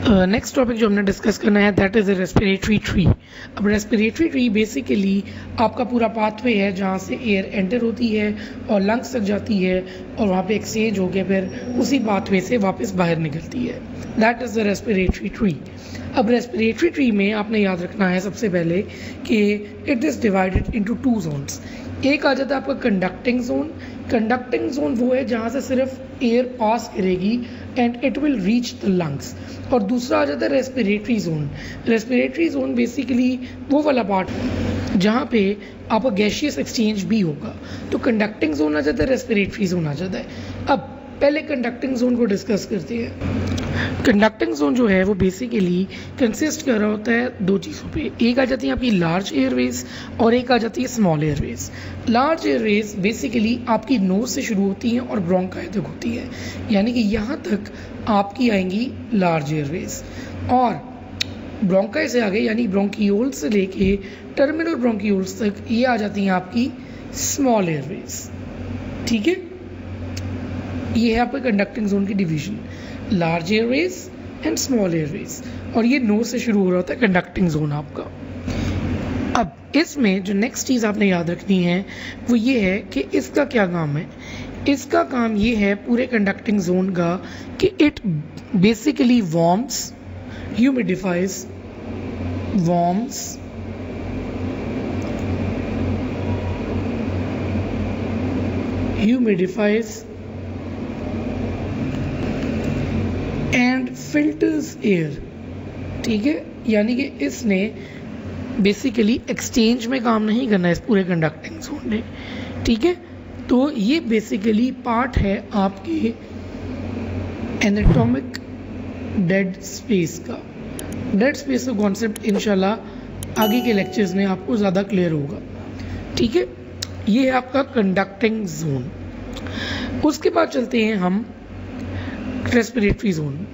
Next topic जो हमने discuss करना है that is a respiratory tree. अब रेस्पिरेटरी ट्री बेसिकली आपका पूरा पाथवे है जहाँ से एयर एंटर होती है और लंग्स तक जाती है और वहाँ पे एक्सचेंज होकर फिर उसी पाथवे से वापस बाहर निकलती है। That is the respiratory tree. अब रेस्पिरेटरी ट्री में आपने याद रखना है सबसे पहले कि it is divided into two zones. एक आ जाता है आपका कंडक्टिंग जोन। कंडक्टिंग जोन वो है जहाँ से सिर्फ एयर पास करेगी and it will reach the lungs, और दूसरा आ जाता है respiratory zone. Respiratory zone basically वो वाला पार्ट जहाँ पे आपका गैशियस एक्सचेंज भी होगा। तो कंडक्टिंग जोन आ जाता है, रेस्पिरेटरी जोन आ जाता है। अब पहले कंडक्टिंग जोन को डिस्कस करते हैं। कंडक्टिंग जोन जो है वो बेसिकली कंसिस्ट कर रहा होता है दो चीज़ों पे। एक आ जाती है आपकी लार्ज एयरवेज और एक आ जाती है small Airways. Large Airways basically आपकी नोज से शुरू होती हैं और ब्रोंकाई तक होती है, यानी कि यहाँ तक आपकी आएंगी लार्ज एयरवेज, और ब्रोंकाई से आगे यानी ब्रोंकियोल्स से लेके टर्मिनल ब्रोंकियोल्स तक ये आ जाती हैं आपकी स्मॉल एयरवेज। ठीक है, ये है आपका कंडक्टिंग जोन की division, large Airways and small Airways, और ये नोज से शुरू हो रहा होता है कंडक्टिंग जोन आपका। अब इसमें जो नेक्स्ट चीज़ आपने याद रखनी है वो ये है कि इसका क्या काम है। इसका काम ये है पूरे कंडक्टिंग जोन का कि it basically warms, humidifies, warms, humidifies and filters air. ठीक है, यानी कि इसने बेसिकली एक्सचेंज में काम नहीं करना है इस पूरे कंडक्टिंग जोन ने। ठीक है, तो ये बेसिकली पार्ट है आपके एनाटॉमिक डेड स्पेस का। डेड स्पेस का कॉन्सेप्ट इंशाल्लाह आगे के लेक्चर्स में आपको ज़्यादा क्लियर होगा। ठीक है, ये है आपका कंडक्टिंग जोन। उसके बाद चलते हैं हम रेस्पिरेटरी जोन।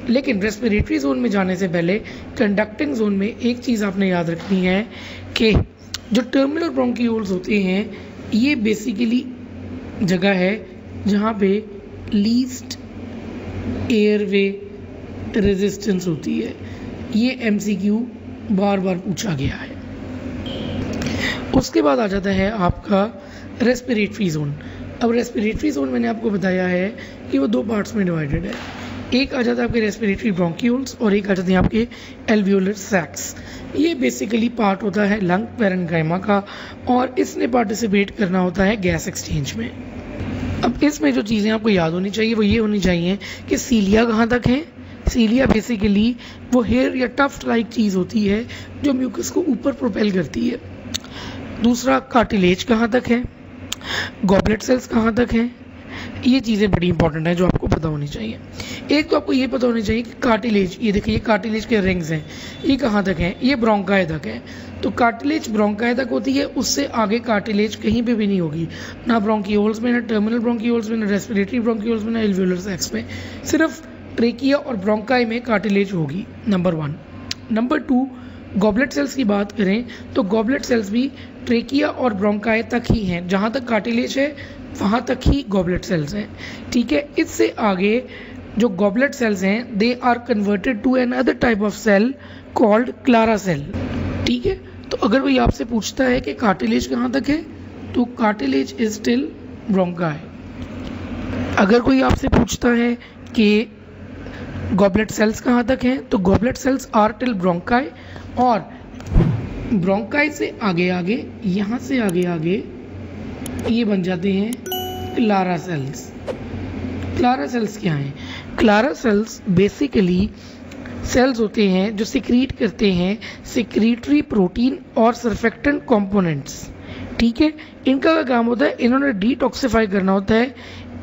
लेकिन रेस्पिरेटरी जोन में जाने से पहले कंडक्टिंग जोन में एक चीज़ आपने याद रखनी है कि जो टर्मिनल ब्रोंकियोल्स होते हैं ये बेसिकली जगह है जहाँ पे लीस्ट एयरवे रेजिस्टेंस होती है। ये MCQ बार बार पूछा गया है। उसके बाद आ जाता है आपका रेस्पिरेटरी जोन। अब रेस्पिरेटरी जोन मैंने आपको बताया है कि वो दो पार्ट्स में डिवाइडेड है। एक आ जाता है आपके रेस्पिरेटरी ब्रोंकियोल्स और एक आ जाते हैं आपके एल्वियोलर सैक्स। ये बेसिकली पार्ट होता है लंग पैरेन्काइमा का, और इसने पार्टिसिपेट करना होता है गैस एक्सचेंज में। अब इसमें जो चीज़ें आपको याद होनी चाहिए वो ये होनी चाहिए कि सीलिया कहाँ तक है। सीलिया बेसिकली वो हेयर या टफ्ट लाइक चीज़ होती है जो म्यूकस को ऊपर प्रोपेल करती है। दूसरा कार्टिलेज कहाँ तक है, गॉबलेट सेल्स कहाँ तक हैं। ये चीज़ें बड़ी इंपॉर्टेंट हैं जो आपको पता होनी चाहिए। एक तो आपको ये पता होनी चाहिए कि कार्टिलेज, ये देखिए ये कार्टिलेज के रिंग्स हैं, ये कहाँ तक हैं, ये ब्रोंकाई तक है। तो कार्टिलेज ब्रोंकाई तक होती है, उससे आगे कार्टिलेज कहीं पे भी नहीं होगी, ना ब्रोंकियोल्स में, ना टर्मिनल ब्रोंकियोल्स में, ना रेस्पिरेटरी ब्रोंकियोल्स में, ना एल्वियोलर सैक्स में। सिर्फ ट्रेकिया और ब्रोंकाई में कार्टिलेज होगी, नंबर 1। नंबर 2, गॉबलेट सेल्स की बात करें तो गॉबलेट सेल्स भी ट्रेकिया और ब्रोंकाई तक ही हैं। जहाँ तक कार्टिलेज है वहाँ तक ही गॉबलेट सेल्स हैं। ठीक है, इससे आगे जो गॉबलेट सेल्स हैं they are converted to another type of cell called Clara cell. ठीक है, तो अगर कोई आपसे पूछता है कि कार्टिलेज कहाँ तक है तो कार्टिलेज इज टिल ब्रोंकाई। अगर कोई आपसे पूछता है कि गॉबलेट सेल्स कहाँ तक हैं तो goblet cells are till bronchi, और ब्रोंकाई से आगे आगे, यहाँ से आगे आगे ये बन जाते हैं क्लारा सेल्स। क्लारा सेल्स क्या हैं? क्लारा सेल्स बेसिकली सेल्स होते हैं जो सिक्रीट करते हैं सिक्रीटरी प्रोटीन और सर्फेक्टेंट कंपोनेंट्स। ठीक है, इनका क्या काम होता है, इन्होंने डिटॉक्सिफाई करना होता है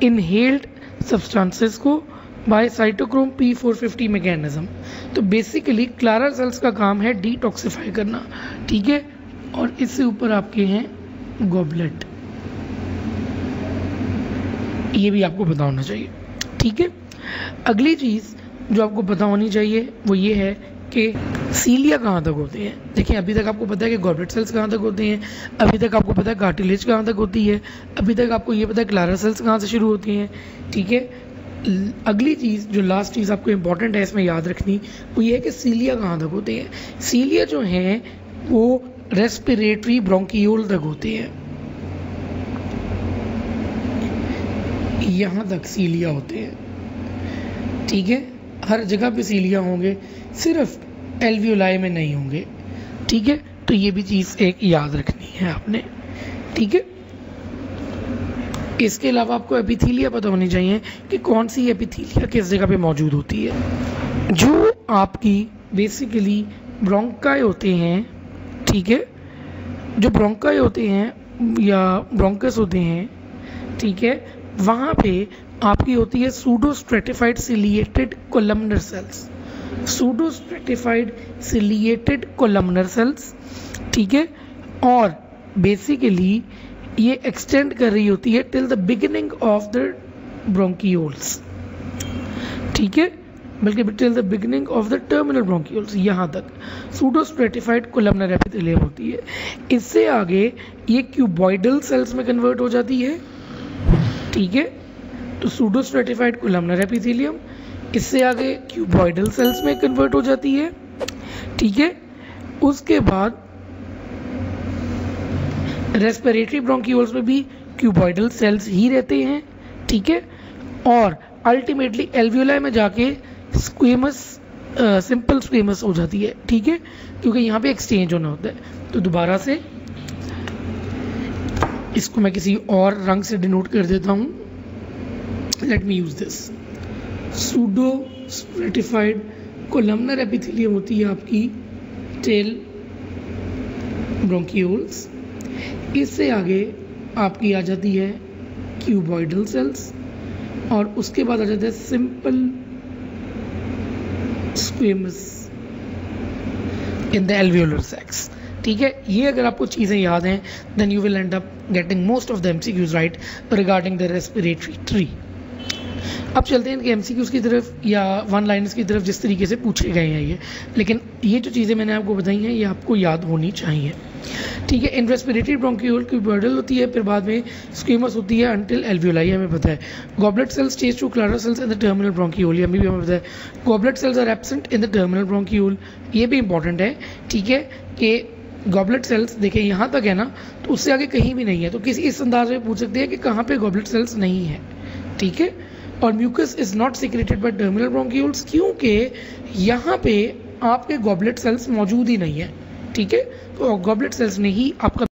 इनहेल्ड सब्सटेंसेस को बाय साइटोक्रोम P450 मैकेनिज्म। तो बेसिकली क्लारा सेल्स का काम है डिटॉक्सिफाई करना। ठीक है, और इससे ऊपर आपके हैं गॉबलेट, ये भी आपको पता होना चाहिए। ठीक है, अगली चीज़ जो आपको पता होनी चाहिए वो ये है कि सीलिया कहाँ तक होते हैं। देखिए अभी तक आपको पता है कि गॉबलेट सेल्स कहाँ तक होते हैं, अभी तक आपको पता है कार्टिलेज कहाँ तक होती है, अभी तक आपको ये पता है क्लारा सेल्स कहाँ से शुरू होती हैं। ठीक है, अगली चीज़ जो लास्ट चीज़ आपको इम्पॉर्टेंट है इसमें याद रखनी, वो ये है कि सीलिया कहाँ तक होते हैं। सीलिया जो हैं वो रेस्पिरेटरी ब्रोंकियोल तक होते हैं, यहाँ तक सीलिया होते हैं, ठीक है। हर जगह पे सीलिया होंगे, सिर्फ एल्वियोलाई में नहीं होंगे, ठीक है। तो ये भी चीज़ एक याद रखनी है आपने, ठीक है। इसके अलावा आपको एपिथीलिया पता होनी चाहिए कि कौन सी एपिथीलिया किस जगह पे मौजूद होती है। जो आपकी बेसिकली ब्रोंकाई होते हैं, ठीक है, जो ब्रोंकाई होते हैं या ब्रोंकस होते हैं, ठीक है, वहाँ पे आपकी होती है pseudo stratified ciliated columnar cells, pseudo stratified ciliated columnar cells, ठीक है। और बेसिकली ये एक्सटेंड कर रही होती है till the beginning of the bronchioles, ठीक है, बल्कि till the beginning of the terminal bronchioles, यहाँ तक सूडो स्ट्रेटिफाइड कोलमनर एपिथेलियम होती है। इससे आगे ये क्यूबॉइडल सेल्स में कन्वर्ट हो जाती है, ठीक है। तो सूडो स्ट्रेटिफाइड कोलमनर एपिथेलियम, इससे आगे क्यूबॉइडल सेल्स में कन्वर्ट हो जाती है, ठीक है। उसके बाद रेस्पिरेटरी ब्रोंकियोल्स में भी क्यूबॉइडल सेल्स ही रहते हैं, ठीक है। और अल्टीमेटली एल्वियोलाई में जाके स्क्वेमस सिंपल स्क्वेमस हो जाती है, ठीक है, क्योंकि यहाँ पे एक्सचेंज होना होता है। तो दोबारा से इसको मैं किसी और रंग से डिनोट कर देता हूँ। Let me use this. Pseudo stratified columnar epithelium होती है आपकी टेल ब्रोंकियोल्स, इससे आगे आपकी आ जाती है क्यूबॉइडल सेल्स, और उसके बाद आ जाता है simple squamous in the alveolar sacs, ठीक है। ये अगर आपको चीज़ें याद हैं then you will end up getting most of the MCQs right regarding the respiratory tree. अब चलते हैं इनके एमसीक्यूज की तरफ या वन लाइनर्स की तरफ जिस तरीके से पूछे गए हैं ये, लेकिन ये जो चीज़ें मैंने आपको बताई हैं ये आपको याद होनी चाहिए, ठीक है। इन रेस्पिरेटरी ब्रोंकियोल क्यूबॉइडल होती है, फिर बाद में स्क्वेमस होती है अंटिल एल्वियोलाई, हमें पता है। Goblet cells change to Clara cells in the terminal bronchiole, ये भी हमें पता है। Goblet cells are absent in the terminal bronchiole, ये भी इंपॉर्टेंट है, ठीक है, कि गॉबलेट सेल्स देखिए यहाँ तक है ना, तो उससे आगे कहीं भी नहीं है। तो किसी इस अंदाज में पूछ सकते हैं कि कहाँ पे गॉबलेट सेल्स नहीं है, ठीक है। और mucus is not secreted by terminal bronchioles, क्योंकि यहाँ पे आपके गॉबलेट सेल्स मौजूद ही नहीं है, ठीक है। तो गॉबलेट सेल्स ने ही आपका